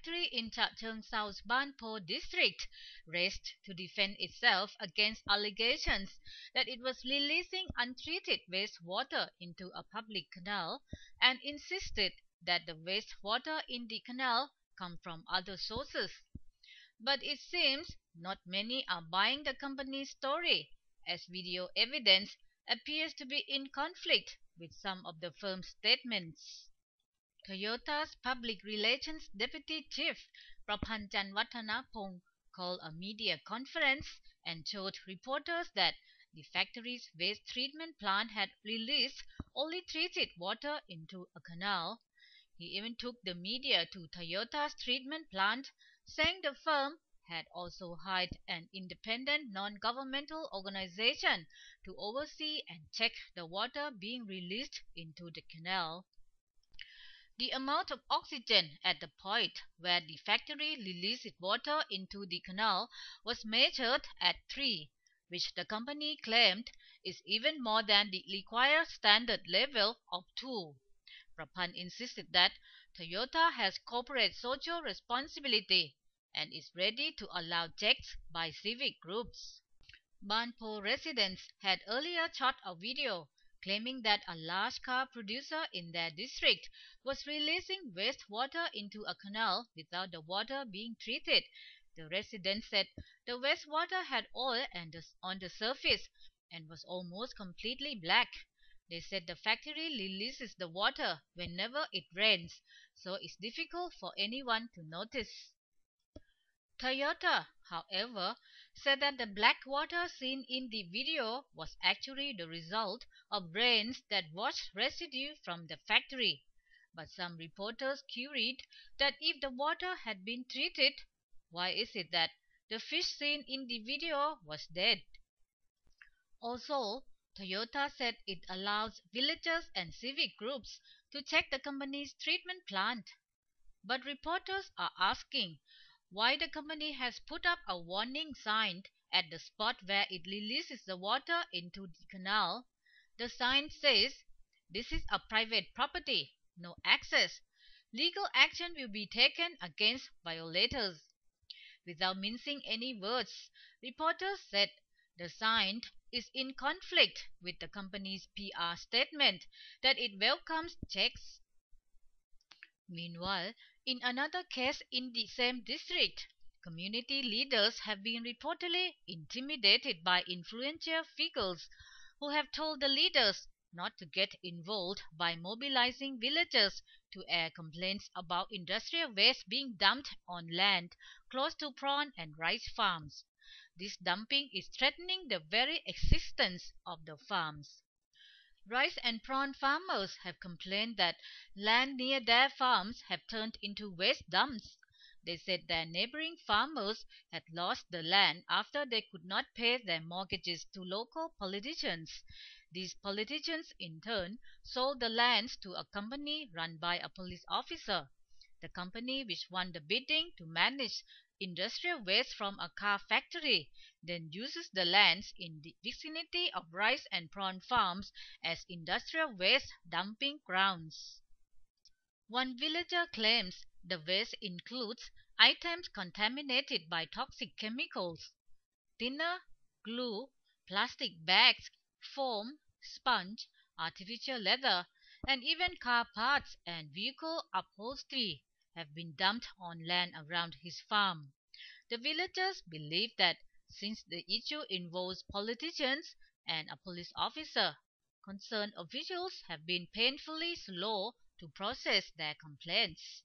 factory in Chachoengsau's Banpo district raced to defend itself against allegations that it was releasing untreated wastewater into a public canal and insisted that the wastewater in the canal come from other sources. But it seems not many are buying the company's story, as video evidence appears to be in conflict with some of the firm's statements. Toyota's public relations deputy chief Praphanjan Wattanapong called a media conference and told reporters that the factory's waste treatment plant had released only treated water into a canal. He even took the media to Toyota's treatment plant, saying the firm had also hired an independent non-governmental organization to oversee and check the water being released into the canal. The amount of oxygen at the point where the factory released water into the canal was measured at 3, which the company claimed is even more than the required standard level of 2. Praphan insisted that Toyota has corporate social responsibility and is ready to allow checks by civic groups. Banpo residents had earlier shot a video claiming that a large car producer in their district was releasing wastewater into a canal without the water being treated. The residents said the wastewater had oil on the surface and was almost completely black. They said the factory releases the water whenever it rains, so it's difficult for anyone to notice. Toyota, however, said that the black water seen in the video was actually the result of rains that washed residue from the factory. But some reporters queried that if the water had been treated, why is it that the fish seen in the video was dead? Also, Toyota said it allows villagers and civic groups to check the company's treatment plant. But reporters are asking why the company has put up a warning sign at the spot where it releases the water into the canal. The sign says, "This is a private property, no access. Legal action will be taken against violators." Without mincing any words, reporters said the sign is in conflict with the company's PR statement that it welcomes checks. Meanwhile, in another case in the same district, community leaders have been reportedly intimidated by influential figures who have told the leaders not to get involved by mobilizing villagers to air complaints about industrial waste being dumped on land close to prawn and rice farms. This dumping is threatening the very existence of the farms. Rice and prawn farmers have complained that land near their farms have turned into waste dumps. They said their neighboring farmers had lost the land after they could not pay their mortgages to local politicians. These politicians, in turn, sold the lands to a company run by a police officer. The company, which won the bidding to manage industrial waste from a car factory, then uses the lands in the vicinity of rice and prawn farms as industrial waste dumping grounds. One villager claims the waste includes items contaminated by toxic chemicals: thinner, glue, plastic bags, foam, sponge, artificial leather, and even car parts and vehicle upholstery have been dumped on land around his farm. The villagers believe that since the issue involves politicians and a police officer, concerned officials have been painfully slow to process their complaints.